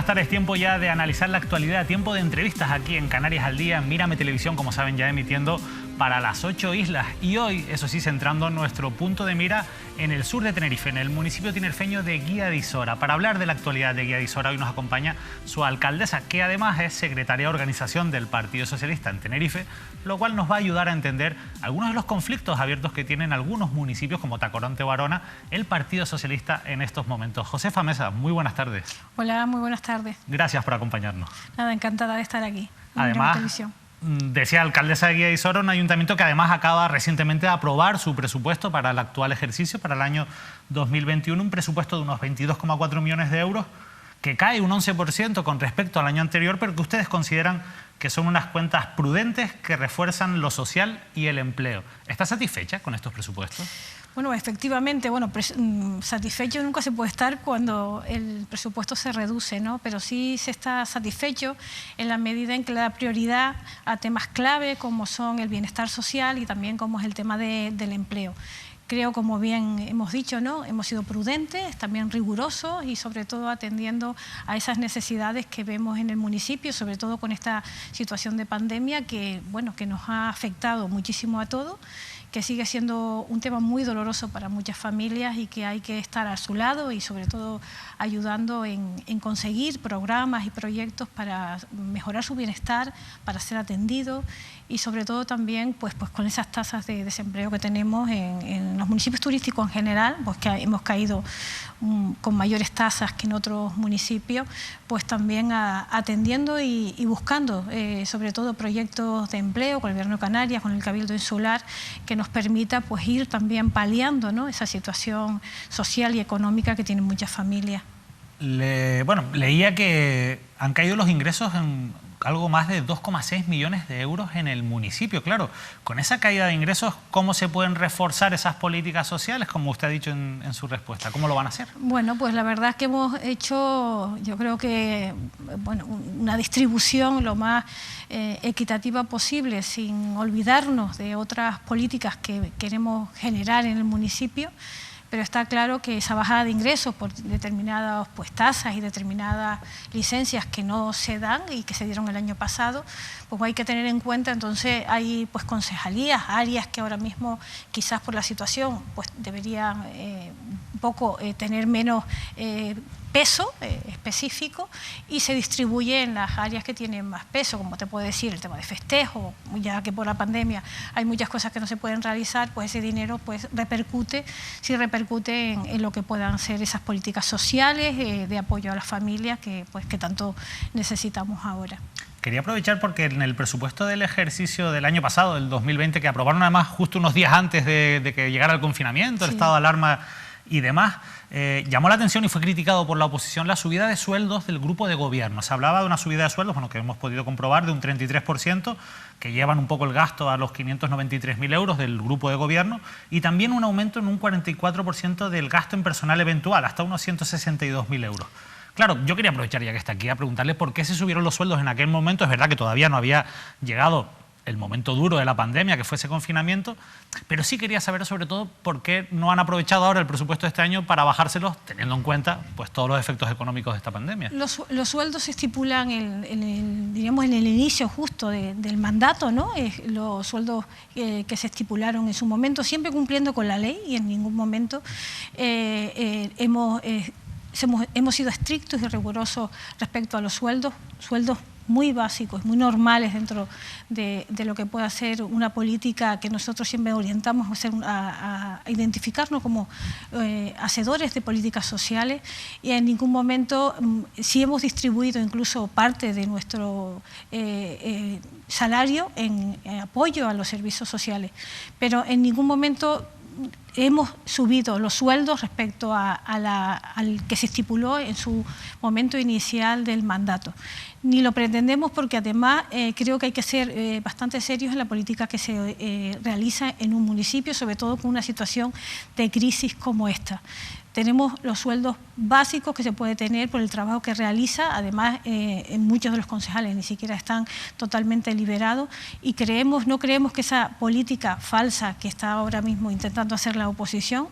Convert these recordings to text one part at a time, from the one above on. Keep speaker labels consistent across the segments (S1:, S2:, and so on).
S1: buenas tardes. Tiempo ya de analizar la actualidad, tiempo de entrevistas aquí en Canarias al Día, Mírame Televisión, como saben, ya emitiendo para las 8 islas. Y hoy, eso sí, centrando nuestro punto de mira en el sur de Tenerife, en el municipio tinerfeño de Guía de Isora. Para hablar de la actualidad de Guía de Isora, hoy nos acompaña su alcaldesa, que además es secretaria de organización del Partido Socialista en Tenerife, lo cual nos va a ayudar a entender algunos de los conflictos abiertos que tienen algunos municipios como Tacoronte o Arona, el Partido Socialista en estos momentos. Josefa Mesa, muy buenas tardes.
S2: Hola, muy buenas tardes.
S1: Gracias por acompañarnos.
S2: Nada, encantada de estar aquí.
S1: Además, decía alcaldesa de Guía de Isora, un ayuntamiento que además acaba recientemente de aprobar su presupuesto para el actual ejercicio, para el año 2021, un presupuesto de unos 22,4 millones de euros, que cae un 11% con respecto al año anterior, pero que ustedes consideran que son unas cuentas prudentes que refuerzan lo social y el empleo. ¿Está satisfecha con estos presupuestos?
S2: Bueno, efectivamente, satisfecho nunca se puede estar cuando el presupuesto se reduce, ¿no? Pero sí se está satisfecho en la medida en que le da prioridad a temas clave como son el bienestar social y también como es el tema del empleo. Creo, como bien hemos dicho, ¿no? Hemos sido prudentes, también rigurosos y sobre todo atendiendo a esas necesidades que vemos en el municipio, sobre todo con esta situación de pandemia que nos ha afectado muchísimo a todos, que sigue siendo un tema muy doloroso para muchas familias y que hay que estar a su lado y sobre todo ayudando en conseguir programas y proyectos para mejorar su bienestar, para ser atendido y sobre todo también pues con esas tasas de desempleo que tenemos en los municipios turísticos en general, pues que hemos caído con mayores tasas que en otros municipios, pues también atendiendo y buscando sobre todo proyectos de empleo con el Gobierno de Canarias, con el Cabildo Insular, que nos permita pues ir también paliando, ¿no?, esa situación social y económica que tienen muchas familias.
S1: Leía que han caído los ingresos en algo más de 2,6 millones de euros en el municipio. Claro, con esa caída de ingresos, ¿cómo se pueden reforzar esas políticas sociales, como usted ha dicho en su respuesta? ¿Cómo lo van a hacer?
S2: Bueno, pues la verdad es que hemos hecho, yo creo que, una distribución lo más equitativa posible, sin olvidarnos de otras políticas que queremos generar en el municipio. Pero está claro que esa bajada de ingresos por determinadas tasas y determinadas licencias que no se dan y que se dieron el año pasado, pues hay que tener en cuenta. Entonces hay concejalías, áreas que ahora mismo quizás por la situación deberían un poco tener menos peso específico y se distribuye en las áreas que tienen más peso, como te puedo decir, el tema de festejo, ya que por la pandemia hay muchas cosas que no se pueden realizar, pues ese dinero repercute en lo que puedan ser esas políticas sociales de apoyo a las familias que tanto necesitamos ahora.
S1: Quería aprovechar porque en el presupuesto del ejercicio del año pasado, del 2020, que aprobaron además justo unos días antes de que llegara el confinamiento, el estado de alarma y demás, llamó la atención y fue criticado por la oposición la subida de sueldos del grupo de gobierno. Se hablaba de una subida de sueldos, que hemos podido comprobar, de un 33%, que llevan un poco el gasto a los 593.000 euros del grupo de gobierno, y también un aumento en un 44% del gasto en personal eventual, hasta unos 162.000 euros. Claro, yo quería aprovechar ya que está aquí a preguntarle por qué se subieron los sueldos en aquel momento. Es verdad que todavía no había llegado el momento duro de la pandemia, que fue ese confinamiento, pero sí quería saber sobre todo por qué no han aprovechado ahora el presupuesto de este año para bajárselos, teniendo en cuenta todos los efectos económicos de esta pandemia.
S2: Los sueldos se estipulan en el inicio justo del mandato, ¿no? Los sueldos que se estipularon en su momento, siempre cumpliendo con la ley, y en ningún momento hemos sido estrictos y rigurosos respecto a los sueldos muy básicos, muy normales dentro de lo que pueda ser una política que nosotros siempre orientamos a identificarnos como hacedores de políticas sociales, y en ningún momento, sí hemos distribuido incluso parte de nuestro salario en apoyo a los servicios sociales, pero en ningún momento hemos subido los sueldos respecto al que se estipuló en su momento inicial del mandato. Ni lo pretendemos, porque además creo que hay que ser bastante serios en la política que se realiza en un municipio, sobre todo con una situación de crisis como esta. Tenemos los sueldos básicos que se puede tener por el trabajo que realiza. Además, muchos de los concejales ni siquiera están totalmente liberados, y no creemos que esa política falsa que está ahora mismo intentando hacer la oposición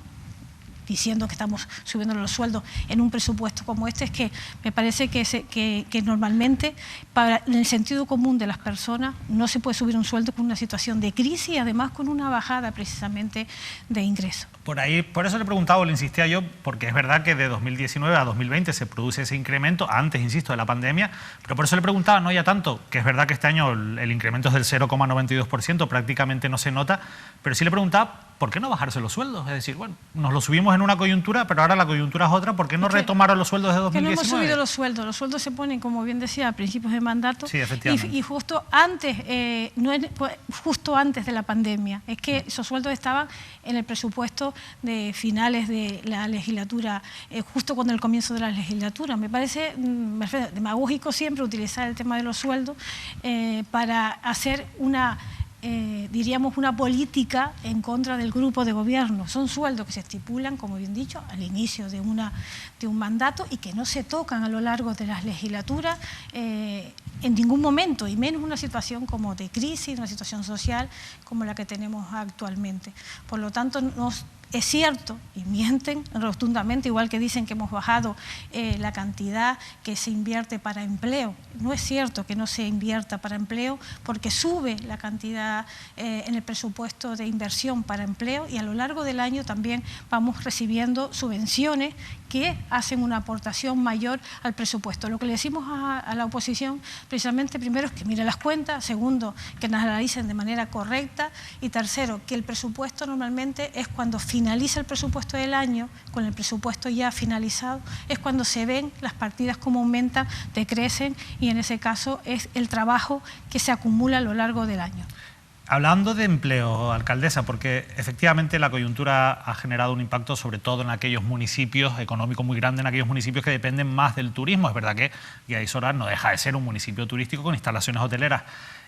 S2: diciendo que estamos subiendo los sueldos en un presupuesto como este, es que me parece que normalmente en el sentido común de las personas no se puede subir un sueldo con una situación de crisis y además con una bajada precisamente de ingresos.
S1: Por eso le preguntaba o le insistía yo, porque es verdad que de 2019 a 2020 se produce ese incremento, antes, insisto, de la pandemia, pero por eso le preguntaba, no ya tanto, que es verdad que este año el incremento es del 0,92%, prácticamente no se nota, pero sí le preguntaba, ¿por qué no bajarse los sueldos? Es decir, bueno, nos los subimos en una coyuntura, pero ahora la coyuntura es otra, ¿por qué no retomaron los sueldos de 2019?
S2: Que no hemos subido los sueldos se ponen, como bien decía, a principios de mandato,
S1: sí, efectivamente.
S2: y justo antes, justo antes de la pandemia, es que esos sueldos estaban en el presupuesto de finales de la legislatura, justo con el comienzo de la legislatura. Me parece demagógico siempre utilizar el tema de los sueldos para hacer diríamos una política en contra del grupo de gobierno. Son sueldos que se estipulan, como bien dicho, al inicio de un mandato y que no se tocan a lo largo de las legislaturas en ningún momento, y menos una situación como de crisis, una situación social como la que tenemos actualmente. Por lo tanto, es cierto, y mienten rotundamente, igual que dicen que hemos bajado la cantidad que se invierte para empleo. No es cierto que no se invierta para empleo, porque sube la cantidad en el presupuesto de inversión para empleo, y a lo largo del año también vamos recibiendo subvenciones que hacen una aportación mayor al presupuesto. Lo que le decimos a la oposición, precisamente, primero es que mire las cuentas, segundo, que las analicen de manera correcta, y tercero, que el presupuesto normalmente es cuando finaliza el presupuesto del año, con el presupuesto ya finalizado, es cuando se ven las partidas cómo aumentan, decrecen, y en ese caso es el trabajo que se acumula a lo largo del año.
S1: Hablando de empleo, alcaldesa, porque efectivamente la coyuntura ha generado un impacto sobre todo en aquellos municipios, económico muy grande, en aquellos municipios que dependen más del turismo. Es verdad que Guía de Isora no deja de ser un municipio turístico con instalaciones hoteleras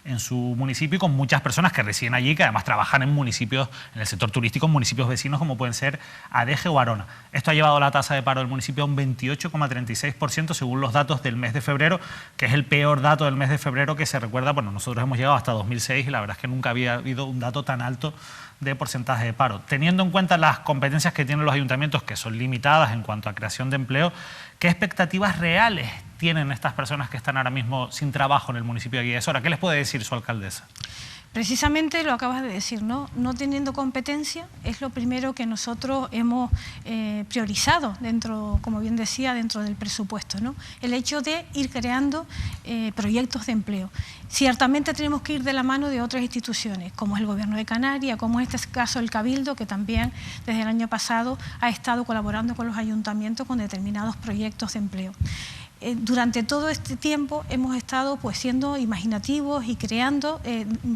S1: en su municipio y con muchas personas que residen allí, que además trabajan en municipios, en el sector turístico, en municipios vecinos como pueden ser Adeje o Arona. Esto ha llevado la tasa de paro del municipio a un 28,36% según los datos del mes de febrero, que es el peor dato del mes de febrero que se recuerda. Bueno, nosotros hemos llegado hasta 2006 y la verdad es que nunca había habido un dato tan alto de porcentaje de paro. Teniendo en cuenta las competencias que tienen los ayuntamientos, que son limitadas en cuanto a creación de empleo, ¿qué expectativas reales tienen estas personas que están ahora mismo sin trabajo en el municipio de Guía de Isora? ¿Qué les puede decir su alcaldesa?
S2: Precisamente lo acabas de decir, ¿no? No teniendo competencia es lo primero que nosotros hemos priorizado dentro, como bien decía, dentro del presupuesto, ¿no? El hecho de ir creando proyectos de empleo. Ciertamente tenemos que ir de la mano de otras instituciones, como es el Gobierno de Canarias, como en este caso el Cabildo, que también desde el año pasado ha estado colaborando con los ayuntamientos con determinados proyectos de empleo. Durante todo este tiempo hemos estado siendo imaginativos y creando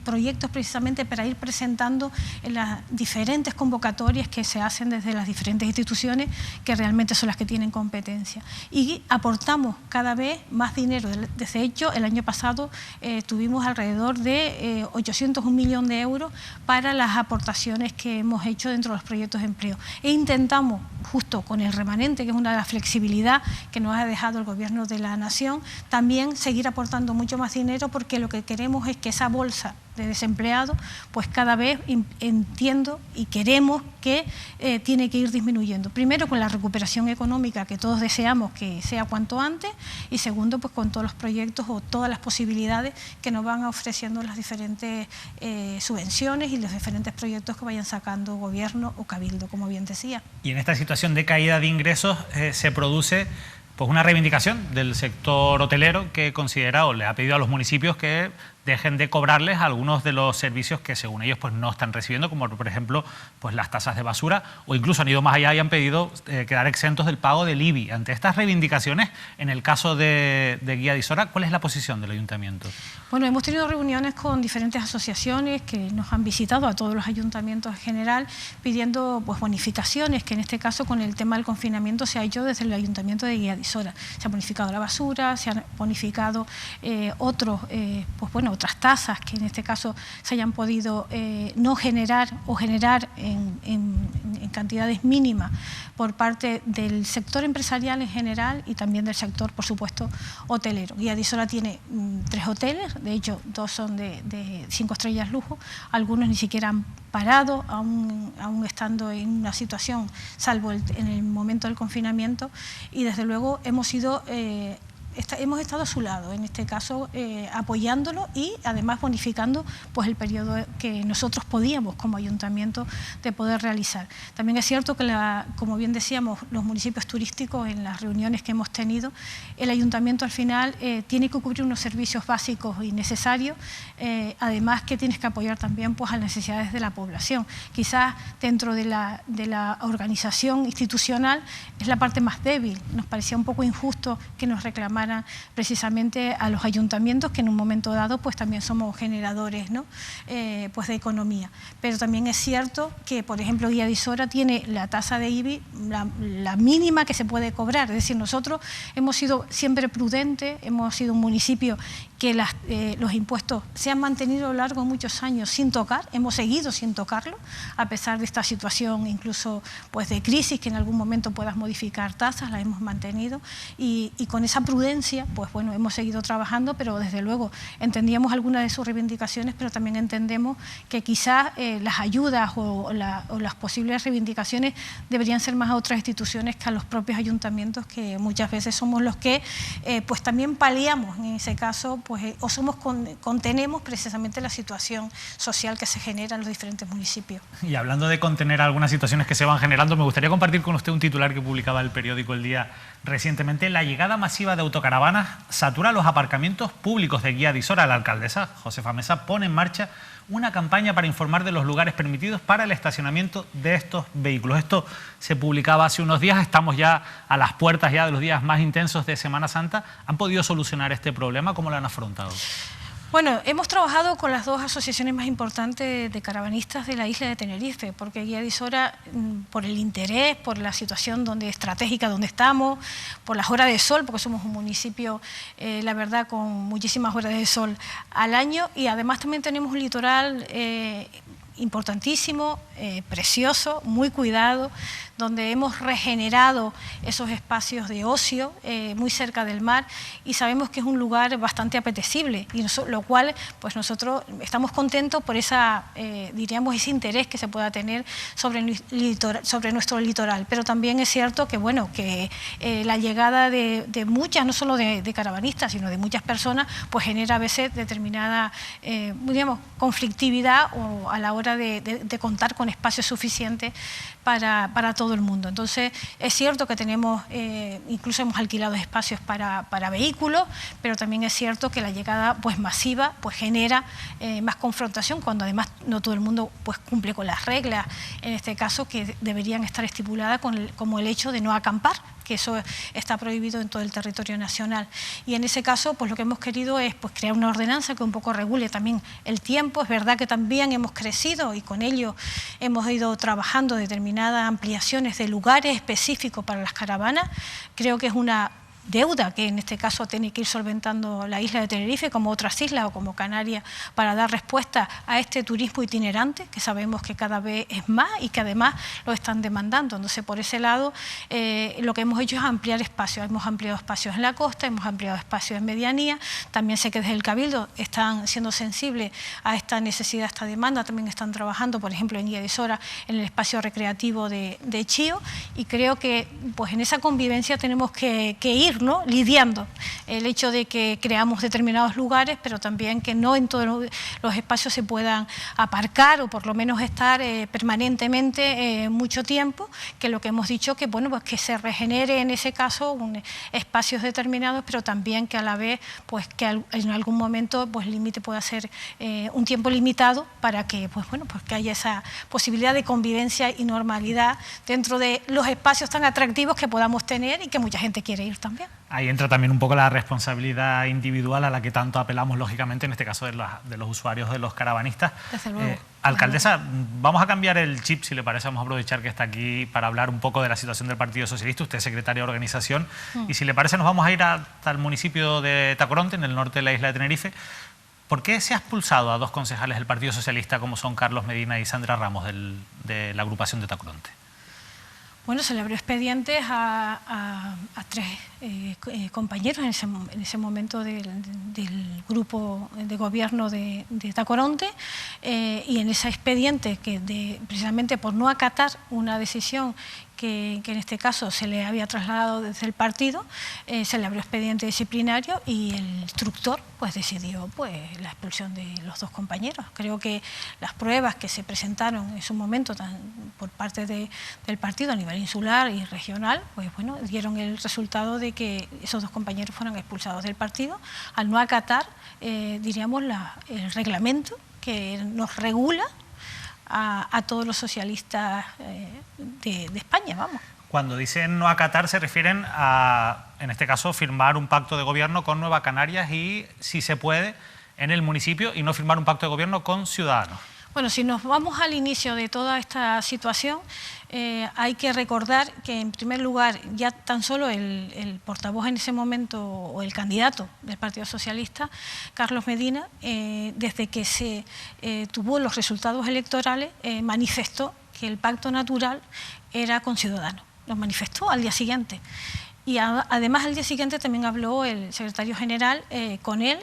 S2: proyectos precisamente para ir presentando en las diferentes convocatorias que se hacen desde las diferentes instituciones que realmente son las que tienen competencia. Y aportamos cada vez más dinero. De hecho, el año pasado tuvimos alrededor de 801 millones de euros para las aportaciones que hemos hecho dentro de los proyectos de empleo. E intentamos, justo con el remanente, que es una de las flexibilidades que nos ha dejado el Gobierno de la Nación, también seguir aportando mucho más dinero, porque lo que queremos es que esa bolsa de desempleados, pues cada vez entiendo y queremos que tiene que ir disminuyendo. Primero con la recuperación económica que todos deseamos que sea cuanto antes, y segundo pues con todos los proyectos o todas las posibilidades que nos van ofreciendo las diferentes subvenciones y los diferentes proyectos que vayan sacando Gobierno o Cabildo, como bien decía.
S1: Y en esta situación de caída de ingresos se produce pues una reivindicación del sector hotelero, que considera o le ha pedido a los municipios que dejen de cobrarles algunos de los servicios que según ellos pues no están recibiendo, como por ejemplo pues las tasas de basura, o incluso han ido más allá y han pedido quedar exentos del pago del IBI. Ante estas reivindicaciones, en el caso de Guía de Isora, ¿cuál es la posición del ayuntamiento?
S2: Bueno, hemos tenido reuniones con diferentes asociaciones que nos han visitado, a todos los ayuntamientos en general, pidiendo pues bonificaciones, que en este caso con el tema del confinamiento se ha hecho desde el ayuntamiento de Guía de Isora. Se ha bonificado la basura, se han bonificado otras tasas que en este caso se hayan podido no generar o generar en cantidades mínimas por parte del sector empresarial en general y también del sector, por supuesto, hotelero. Guía de Isora tiene 3 hoteles, de hecho 2 son de 5 estrellas lujo, algunos ni siquiera han parado, aún estando en una situación, salvo en el momento del confinamiento, y desde luego hemos estado a su lado, en este caso apoyándolo y además bonificando pues, el periodo que nosotros podíamos como ayuntamiento de poder realizar. También es cierto que, como bien decíamos, los municipios turísticos en las reuniones que hemos tenido, el ayuntamiento al final tiene que cubrir unos servicios básicos y necesarios, además que tienes que apoyar también pues, a las necesidades de la población. Quizás dentro de la organización institucional es la parte más débil. Nos parecía un poco injusto que nos reclamaran precisamente a los ayuntamientos, que en un momento dado pues también somos generadores, ¿no? Pues de economía. Pero también es cierto que, por ejemplo, Guía de Isora tiene la tasa de IBI, la mínima que se puede cobrar. Es decir, nosotros hemos sido siempre prudentes, hemos sido un municipio que los impuestos se han mantenido a lo largo de muchos años sin tocar, hemos seguido sin tocarlo, a pesar de esta situación incluso pues, de crisis, que en algún momento puedas modificar tasas, las hemos mantenido, y con esa prudencia, pues bueno, hemos seguido trabajando, pero desde luego entendíamos algunas de sus reivindicaciones, pero también entendemos que quizás las ayudas o las posibles reivindicaciones deberían ser más a otras instituciones que a los propios ayuntamientos, que muchas veces somos los que pues también paliamos en ese caso, pues, contenemos precisamente la situación social que se genera en los diferentes municipios.
S1: Y hablando de contener algunas situaciones que se van generando, me gustaría compartir con usted un titular que publicaba el periódico El Día recientemente. La llegada masiva de autocaravanas satura los aparcamientos públicos de Guía de Isora. La alcaldesa Josefa Mesa pone en marcha una campaña para informar de los lugares permitidos para el estacionamiento de estos vehículos. Esto se publicaba hace unos días, estamos ya a las puertas ya de los días más intensos de Semana Santa. ¿Han podido solucionar este problema? ¿Cómo lo han afrontado?
S2: Bueno, hemos trabajado con las 2 asociaciones más importantes de caravanistas de la isla de Tenerife, porque Guía de Isora, por el interés, por la situación estratégica donde estamos, por las horas de sol, porque somos un municipio, la verdad, con muchísimas horas de sol al año, y además también tenemos un litoral importantísimo, precioso, muy cuidado, donde hemos regenerado esos espacios de ocio muy cerca del mar, y sabemos que es un lugar bastante apetecible, y lo cual pues nosotros estamos contentos por diríamos, ese interés que se pueda tener sobre nuestro litoral. Pero también es cierto que, bueno, que la llegada de muchas, no solo de caravanistas, sino de muchas personas, pues genera a veces determinada digamos, conflictividad o a la hora de contar con espacios suficientes para todo el mundo. Entonces, es cierto que tenemos, incluso hemos alquilado espacios para vehículos, pero también es cierto que la llegada pues, masiva pues, genera más confrontación, cuando además no todo el mundo pues, cumple con las reglas, en este caso, que deberían estar estipuladas como el hecho de no acampar, que eso está prohibido en todo el territorio nacional. Y en ese caso, pues lo que hemos querido es pues, crear una ordenanza que un poco regule también el tiempo. Es verdad que también hemos crecido y con ello hemos ido trabajando determinadas ampliaciones de lugares específicos para las caravanas. Creo que es una deuda que en este caso tiene que ir solventando la isla de Tenerife, como otras islas o como Canarias, para dar respuesta a este turismo itinerante, que sabemos que cada vez es más y que además lo están demandando. Entonces, por ese lado, lo que hemos hecho es ampliar espacios. Hemos ampliado espacios en la costa, hemos ampliado espacios en medianía. También sé que desde el Cabildo están siendo sensibles a esta necesidad, a esta demanda. También están trabajando, por ejemplo, en Guía de Isora, en el espacio recreativo de Chío, y creo que pues, en esa convivencia tenemos que ir, ¿no?, lidiando el hecho de que creamos determinados lugares, pero también que no en todos los espacios se puedan aparcar o por lo menos estar permanentemente mucho tiempo, que lo que hemos dicho que, bueno, pues que se regenere en ese caso espacios determinados, pero también que a la vez pues que en algún momento pues el límite pueda ser un tiempo limitado para que pues bueno pues que haya esa posibilidad de convivencia y normalidad dentro de los espacios tan atractivos que podamos tener y que mucha gente quiere ir también.
S1: Ahí entra también un poco la responsabilidad individual a la que tanto apelamos, lógicamente, en este caso de los usuarios, de los caravanistas.
S2: Desde luego.
S1: Alcaldesa, vamos a cambiar el chip, si le parece, vamos a aprovechar que está aquí para hablar un poco de la situación del Partido Socialista. Usted es secretaria de organización y si le parece nos vamos a ir hasta el municipio de Tacoronte, en el norte de la isla de Tenerife. ¿Por qué se ha expulsado a 2 concejales del Partido Socialista como son Carlos Medina y Sandra Ramos de la agrupación de Tacoronte?
S2: Bueno, se le abrió expedientes a 3 compañeros en ese momento del grupo de gobierno de Tacoronte, y en ese expediente, precisamente por no acatar una decisión que en este caso se le había trasladado desde el partido, se le abrió expediente disciplinario y el instructor pues decidió la expulsión de los 2 compañeros. Creo que las pruebas que se presentaron en su momento por parte del partido a nivel insular y regional, pues bueno, dieron el resultado de que esos 2 compañeros fueran expulsados del partido al no acatar, diríamos, el reglamento que nos regula a todos los socialistas de España, vamos.
S1: Cuando dicen no acatar se refieren a, en este caso, firmar un pacto de gobierno con Nueva Canarias y, si se puede, en el municipio, y no firmar un pacto de gobierno con Ciudadanos.
S2: Bueno, si nos vamos al inicio de toda esta situación, hay que recordar que, en primer lugar, ya tan solo el portavoz en ese momento, o el candidato del Partido Socialista, Carlos Medina, desde que se tuvo los resultados electorales, manifestó que el pacto natural era con Ciudadanos. Lo manifestó al día siguiente. Y además al día siguiente también habló el secretario general con él,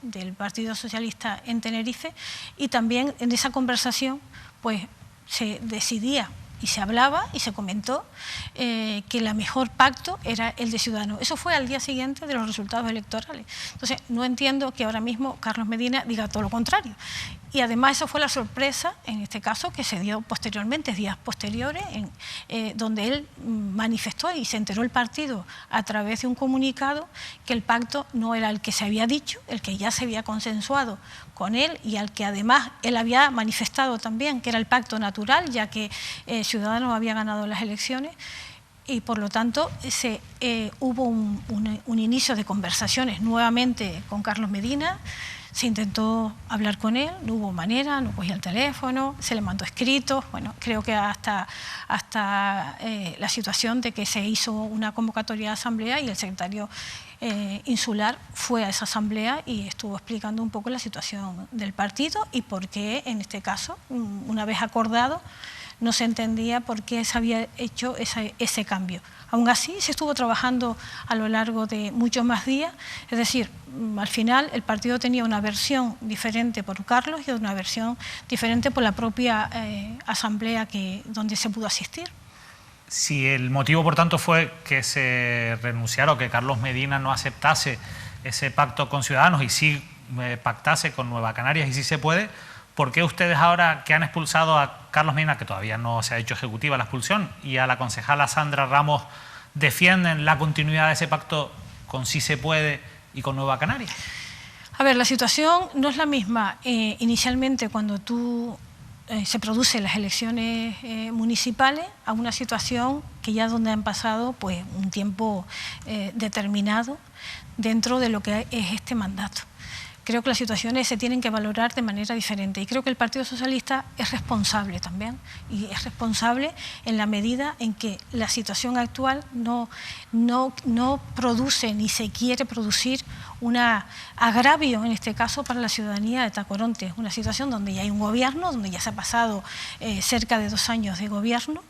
S2: del Partido Socialista en Tenerife, y también en esa conversación pues se decidía y se hablaba y se comentó que el mejor pacto era el de Ciudadanos. Eso fue al día siguiente de los resultados electorales. Entonces, no entiendo que ahora mismo Carlos Medina diga todo lo contrario. Y además eso fue la sorpresa, en este caso, que se dio posteriormente, días posteriores, donde él manifestó y se enteró el partido a través de un comunicado que el pacto no era el que se había dicho, el que ya se había consensuado con él y al que además él había manifestado también que era el pacto natural, ya que Ciudadanos había ganado las elecciones. Y por lo tanto hubo un inicio de conversaciones nuevamente con Carlos Medina. Se intentó hablar con él, no hubo manera, no cogía el teléfono, se le mandó escritos. Bueno, creo que hasta la situación de que se hizo una convocatoria de asamblea y el secretario insular fue a esa asamblea y estuvo explicando un poco la situación del partido y por qué, en este caso, una vez acordado, no se entendía por qué se había hecho ese cambio. Aún así, se estuvo trabajando a lo largo de muchos más días, es decir, al final el partido tenía una versión diferente por Carlos y una versión diferente por la propia asamblea donde se pudo asistir.
S1: Si el motivo, por tanto, fue que se renunciara o que Carlos Medina no aceptase ese pacto con Ciudadanos y sí pactase con Nueva Canarias y sí se puede, ¿por qué ustedes ahora que han expulsado a Carlos Medina, que todavía no se ha hecho ejecutiva la expulsión, y a la concejala Sandra Ramos defienden la continuidad de ese pacto con Sí se puede y con Nueva Canarias?
S2: A ver, la situación no es la misma inicialmente cuando se producen las elecciones municipales a una situación que ya donde han pasado pues un tiempo determinado dentro de lo que es este mandato. Creo que las situaciones se tienen que valorar de manera diferente y creo que el Partido Socialista es responsable también y es responsable en la medida en que la situación actual no produce ni se quiere producir un agravio, en este caso, para la ciudadanía de Tacoronte. Una situación donde ya hay un gobierno, donde ya se ha pasado cerca de 2 años de gobierno.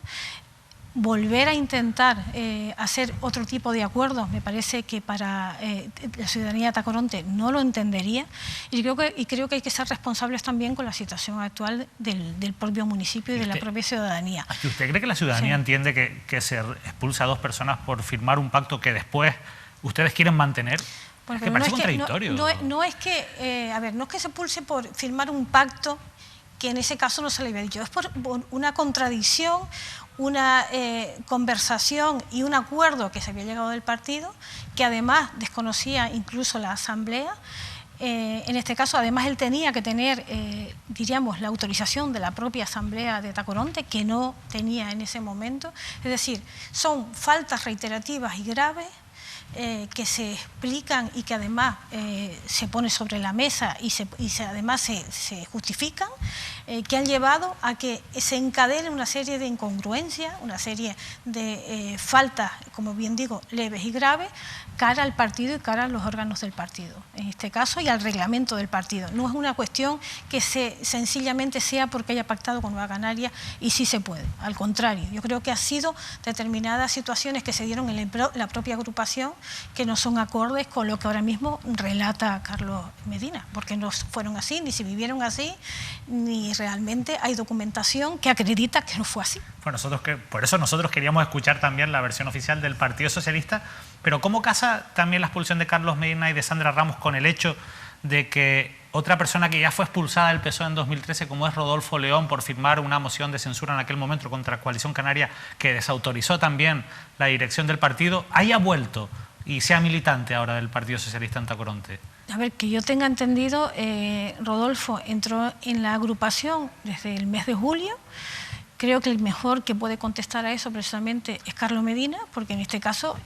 S2: Volver a intentar hacer otro tipo de acuerdos me parece que para la ciudadanía de Tacoronte no lo entendería y creo que hay que ser responsables también con la situación actual del propio municipio y de la propia ciudadanía.
S1: ¿Usted cree que la ciudadanía entiende que se expulsa a 2 personas por firmar un pacto que después ustedes quieren mantener?
S2: Bueno,
S1: que parece contradictorio.
S2: No es que se expulse por firmar un pacto que en ese caso no se le había dicho, es por una contradicción, una conversación y un acuerdo que se había llegado del partido, que además desconocía incluso la asamblea. En este caso, además, él tenía que tener, diríamos, la autorización de la propia asamblea de Tacoronte, que no tenía en ese momento. Es decir, son faltas reiterativas y graves que se explican y que además se pone sobre la mesa y además se justifican, que han llevado a que se encadene una serie de incongruencias, una serie de faltas, como bien digo, leves y graves, cara al partido y cara a los órganos del partido, en este caso, y al reglamento del partido. No es una cuestión que sencillamente sea porque haya pactado con Nueva Canarias y sí se puede. Al contrario, yo creo que ha sido determinadas situaciones que se dieron en la propia agrupación que no son acordes con lo que ahora mismo relata Carlos Medina, porque no fueron así, ni se vivieron así, ni realmente hay documentación que acredita que no fue así.
S1: Bueno, por eso nosotros queríamos escuchar también la versión oficial del Partido Socialista, pero ¿cómo casa también la expulsión de Carlos Medina y de Sandra Ramos con el hecho de que otra persona que ya fue expulsada del PSOE en 2013, como es Rodolfo León, por firmar una moción de censura en aquel momento contra Coalición Canaria, que desautorizó también la dirección del partido, haya vuelto y sea militante ahora del Partido Socialista en Tacoronte?
S2: A ver, que yo tenga entendido, Rodolfo entró en la agrupación desde el mes de julio. Creo que el mejor que puede contestar a eso precisamente es Carlos Medina, porque en este caso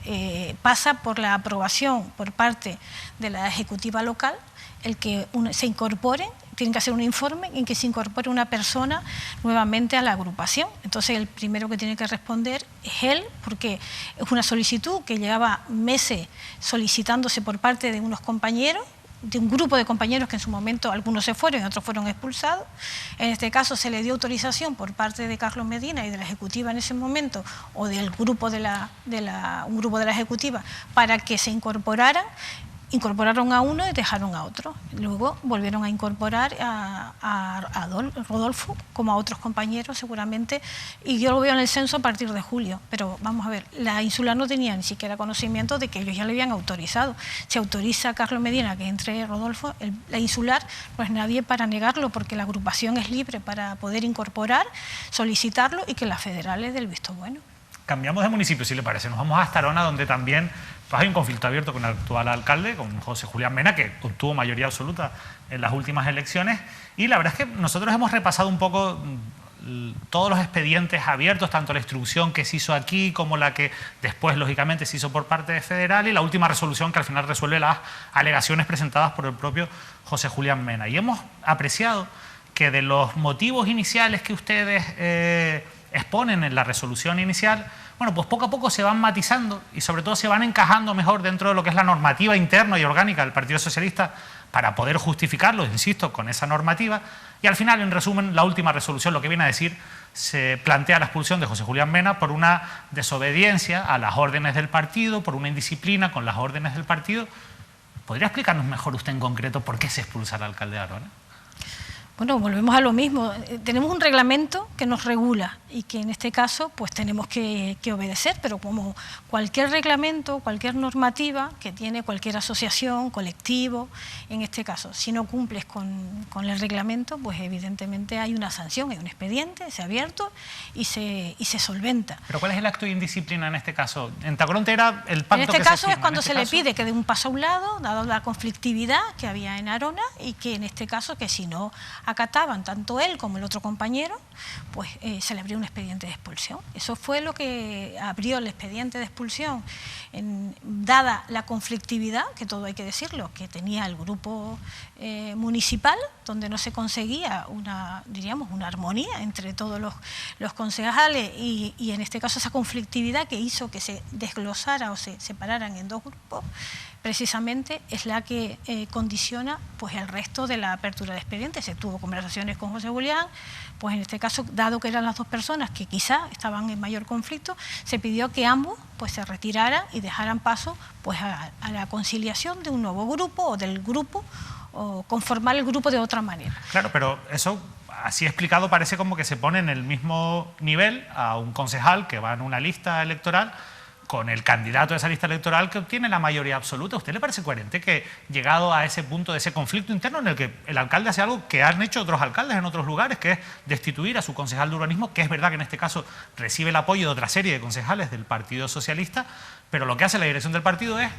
S2: pasa por la aprobación por parte de la Ejecutiva local, el que se incorpore, tienen que hacer un informe en que se incorpore una persona nuevamente a la agrupación. Entonces el primero que tiene que responder es él, porque es una solicitud que llevaba meses solicitándose por parte de unos compañeros, de un grupo de compañeros que en su momento algunos se fueron y otros fueron expulsados. En este caso se le dio autorización por parte de Carlos Medina y de la Ejecutiva en ese momento, o del grupo un grupo de la Ejecutiva, para que se incorporaran. Incorporaron a uno y dejaron a otro. Luego volvieron a incorporar a Rodolfo, como a otros compañeros seguramente, y yo lo veo en el censo a partir de julio. Pero vamos a ver, la Insular no tenía ni siquiera conocimiento de que ellos ya le habían autorizado. Se autoriza a Carlos Medina que entre Rodolfo, la Insular no es nadie para negarlo, porque la agrupación es libre para poder incorporar, solicitarlo y que las federales del visto bueno.
S1: Cambiamos de municipio, si le parece. Nos vamos a Astarona, donde también hay un conflicto abierto con el actual alcalde, con José Julián Mena, que obtuvo mayoría absoluta en las últimas elecciones. Y la verdad es que nosotros hemos repasado un poco todos los expedientes abiertos, tanto la instrucción que se hizo aquí como la que después, lógicamente, se hizo por parte de Federal, y la última resolución que al final resuelve las alegaciones presentadas por el propio José Julián Mena. Y hemos apreciado que de los motivos iniciales que ustedes exponen en la resolución inicial, bueno, pues poco a poco se van matizando y sobre todo se van encajando mejor dentro de lo que es la normativa interna y orgánica del Partido Socialista para poder justificarlo, insisto, con esa normativa. Y al final, en resumen, la última resolución lo que viene a decir, se plantea la expulsión de José Julián Mena por una desobediencia a las órdenes del partido, por una indisciplina con las órdenes del partido. ¿Podría explicarnos mejor usted en concreto por qué se expulsa al alcalde de Arona?
S2: Bueno, volvemos a lo mismo. Tenemos un reglamento que nos regula y que en este caso pues tenemos que obedecer, pero como cualquier reglamento, cualquier normativa que tiene cualquier asociación, colectivo, en este caso, si no cumples con el reglamento, pues evidentemente hay una sanción, hay un expediente, se ha abierto y se solventa.
S1: ¿Pero cuál es el acto de indisciplina en este caso? En Tacoronte era el pacto.
S2: En este caso es cuando se le pide que dé un paso a un lado, dado la conflictividad que había en Arona, y que en este caso, que si no acataban tanto él como el otro compañero, pues se le abrió un expediente de expulsión. Eso fue lo que abrió el expediente de expulsión, dada la conflictividad, que todo hay que decirlo, que tenía el grupo municipal, donde no se conseguía una armonía entre todos los concejales y en este caso esa conflictividad que hizo que se desglosara o se separaran en dos grupos, precisamente es la que condiciona pues el resto de la apertura de expedientes. Se tuvo conversaciones con José Julián, pues en este caso, dado que eran las dos personas que quizá estaban en mayor conflicto, se pidió que ambos pues se retiraran y dejaran paso pues a la conciliación de un nuevo grupo o del grupo, o conformar el grupo de otra manera.
S1: Claro, pero eso, así explicado, parece como que se pone en el mismo nivel a un concejal que va en una lista electoral con el candidato de esa lista electoral que obtiene la mayoría absoluta. ¿A usted le parece coherente que, llegado a ese punto de ese conflicto interno en el que el alcalde hace algo que han hecho otros alcaldes en otros lugares, que es destituir a su concejal de urbanismo, que es verdad que en este caso recibe el apoyo de otra serie de concejales del Partido Socialista, pero lo que hace la dirección del partido es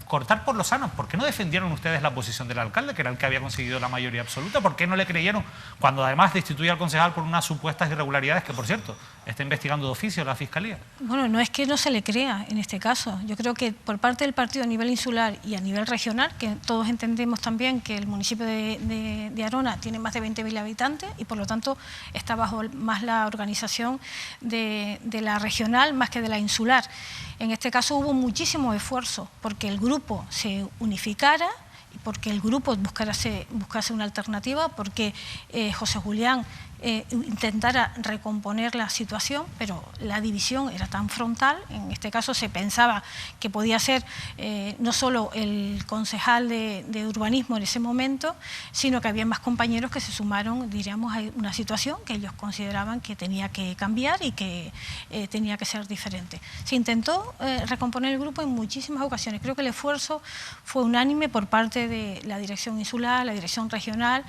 S1: cortar por lo sano. ¿Por qué no defendieron ustedes la posición del alcalde, que era el que había conseguido la mayoría absoluta? ¿Por qué no le creyeron cuando además destituye al concejal por unas supuestas irregularidades que, por cierto, está investigando de oficio la Fiscalía?
S2: Bueno, no es que no se le crea en este caso. Yo creo que por parte del partido a nivel insular y a nivel regional, que todos entendemos también que el municipio de Arona tiene más de 20.000 habitantes y por lo tanto está bajo más la organización de la regional más que de la insular. En este caso hubo muchísimo esfuerzo porque el grupo se unificara y porque el grupo buscase una alternativa, porque José Julián intentara recomponer la situación, pero la división era tan frontal. En este caso se pensaba que podía ser no solo el concejal de urbanismo en ese momento, sino que había más compañeros que se sumaron, diríamos, a una situación que ellos consideraban que tenía que cambiar y que tenía que ser diferente. Se intentó recomponer el grupo en muchísimas ocasiones. Creo que el esfuerzo fue unánime por parte de la dirección insular, la dirección regional,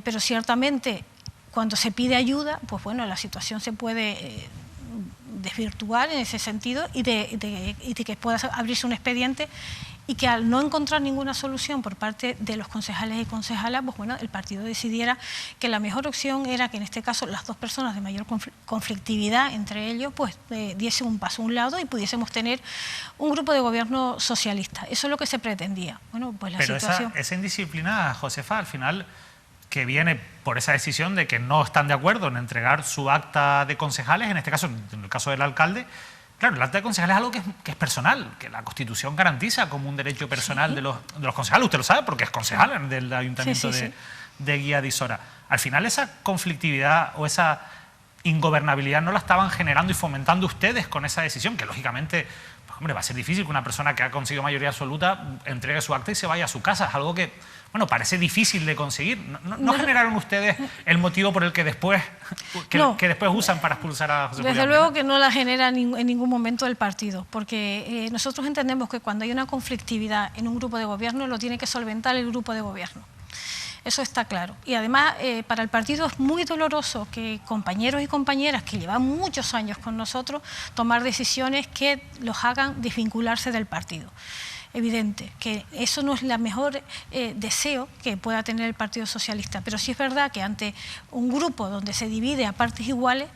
S2: pero ciertamente cuando se pide ayuda, pues bueno, la situación se puede desvirtuar en ese sentido y de que pueda abrirse un expediente y que al no encontrar ninguna solución por parte de los concejales y concejalas, pues bueno, el partido decidiera que la mejor opción era que en este caso las dos personas de mayor conflictividad entre ellos, pues diesen un paso a un lado y pudiésemos tener un grupo de gobierno socialista. Eso es lo que se pretendía. Bueno, pues la situación...
S1: Esa indisciplina, Josefa, al final, que viene por esa decisión de que no están de acuerdo en entregar su acta de concejales, en este caso, en el caso del alcalde, claro, el acta de concejales es algo que es personal, que la Constitución garantiza como un derecho personal de los concejales. Usted lo sabe porque es concejal del Ayuntamiento de Guía de Isora. Al final esa conflictividad o esa ingobernabilidad no la estaban generando y fomentando ustedes con esa decisión, que lógicamente, pues, hombre, va a ser difícil que una persona que ha conseguido mayoría absoluta entregue su acta y se vaya a su casa. Es algo que, bueno, parece difícil de conseguir. ¿No generaron ustedes el motivo por el que después usan para expulsar a José Julián?
S2: Desde luego que no la genera en ningún momento el partido, porque nosotros entendemos que cuando hay una conflictividad en un grupo de gobierno lo tiene que solventar el grupo de gobierno. Eso está claro. Y además para el partido es muy doloroso que compañeros y compañeras que llevan muchos años con nosotros tomar decisiones que los hagan desvincularse del partido. Evidente que eso no es el mejor deseo que pueda tener el Partido Socialista, pero sí es verdad que ante un grupo donde se divide a partes iguales,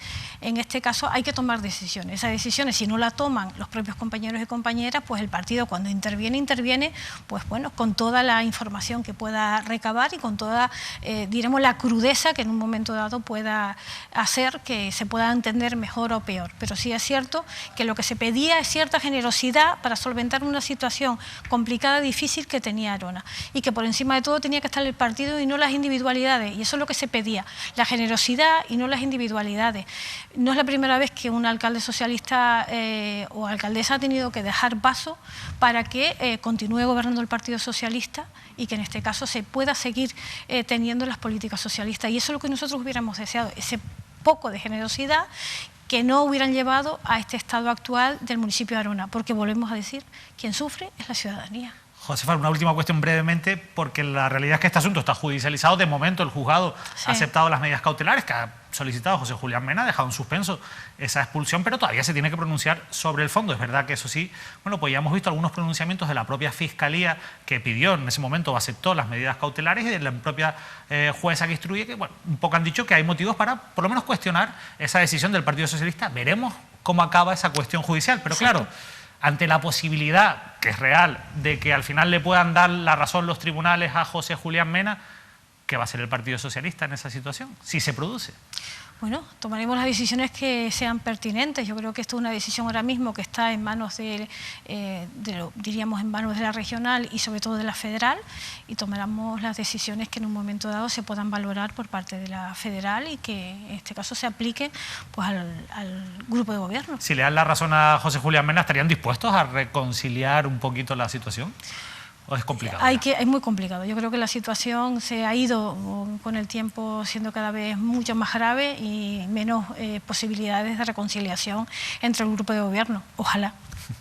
S2: en este caso hay que tomar decisiones. Esas decisiones, si no las toman los propios compañeros y compañeras, pues el partido cuando interviene, pues bueno, con toda la información que pueda recabar y con toda, diremos, la crudeza que en un momento dado pueda hacer que se pueda entender mejor o peor. Pero sí es cierto que lo que se pedía es cierta generosidad para solventar una situación complicada, difícil que tenía Arona y que por encima de todo tenía que estar el partido y no las individualidades, y eso es lo que se pedía, la generosidad y no las individualidades. No es la primera vez que un alcalde socialista o alcaldesa ha tenido que dejar paso para que continúe gobernando el Partido Socialista y que en este caso se pueda seguir teniendo las políticas socialistas, y eso es lo que nosotros hubiéramos deseado, ese poco de generosidad que no hubieran llevado a este estado actual del municipio de Arona, porque volvemos a decir, quien sufre es la ciudadanía.
S1: Josefa, una última cuestión brevemente, porque la realidad es que este asunto está judicializado. De momento el juzgado ha aceptado las medidas cautelares que ha solicitado José Julián Mena, ha dejado en suspenso esa expulsión, pero todavía se tiene que pronunciar sobre el fondo. Es verdad que eso sí, bueno, pues ya hemos visto algunos pronunciamientos de la propia Fiscalía que pidió, en ese momento aceptó las medidas cautelares, y de la propia jueza que instruye, que bueno, un poco han dicho que hay motivos para por lo menos cuestionar esa decisión del Partido Socialista. Veremos cómo acaba esa cuestión judicial, pero claro, ante la posibilidad, que es real, de que al final le puedan dar la razón los tribunales a José Julián Mena, ¿qué va a hacer el Partido Socialista en esa situación, si se produce?
S2: Bueno, tomaremos las decisiones que sean pertinentes. Yo creo que esto es una decisión ahora mismo que está en manos diríamos en manos de la regional y sobre todo de la federal, y tomaremos las decisiones que en un momento dado se puedan valorar por parte de la federal y que en este caso se apliquen pues, al grupo de gobierno. Si le dan la razón a José Julián Mena, ¿estarían dispuestos a reconciliar un poquito la situación? ¿O es complicado? Es muy complicado. Yo creo que la situación se ha ido con el tiempo siendo cada vez mucho más grave y menos posibilidades de reconciliación entre el grupo de gobierno. Ojalá.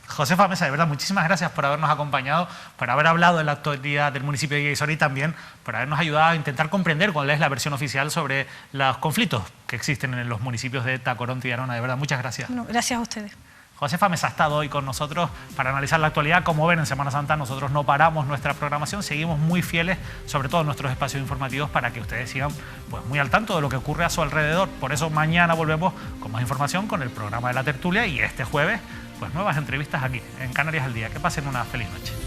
S2: Josefa Mesa, de verdad, muchísimas gracias por habernos acompañado, por haber hablado de la actualidad del municipio de Guía de Isora y también por habernos ayudado a intentar comprender cuál es la versión oficial sobre los conflictos que existen en los municipios de Tacoronte y Arona. De verdad, muchas gracias. Bueno, gracias a ustedes.
S1: Josefa Mesa ha estado hoy con nosotros para analizar la actualidad. Como ven, en Semana Santa nosotros no paramos nuestra programación, seguimos muy fieles, sobre todo en nuestros espacios informativos, para que ustedes sigan pues muy al tanto de lo que ocurre a su alrededor. Por eso mañana volvemos con más información, con el programa de La Tertulia, y este jueves pues nuevas entrevistas aquí en Canarias al Día. Que pasen una feliz noche.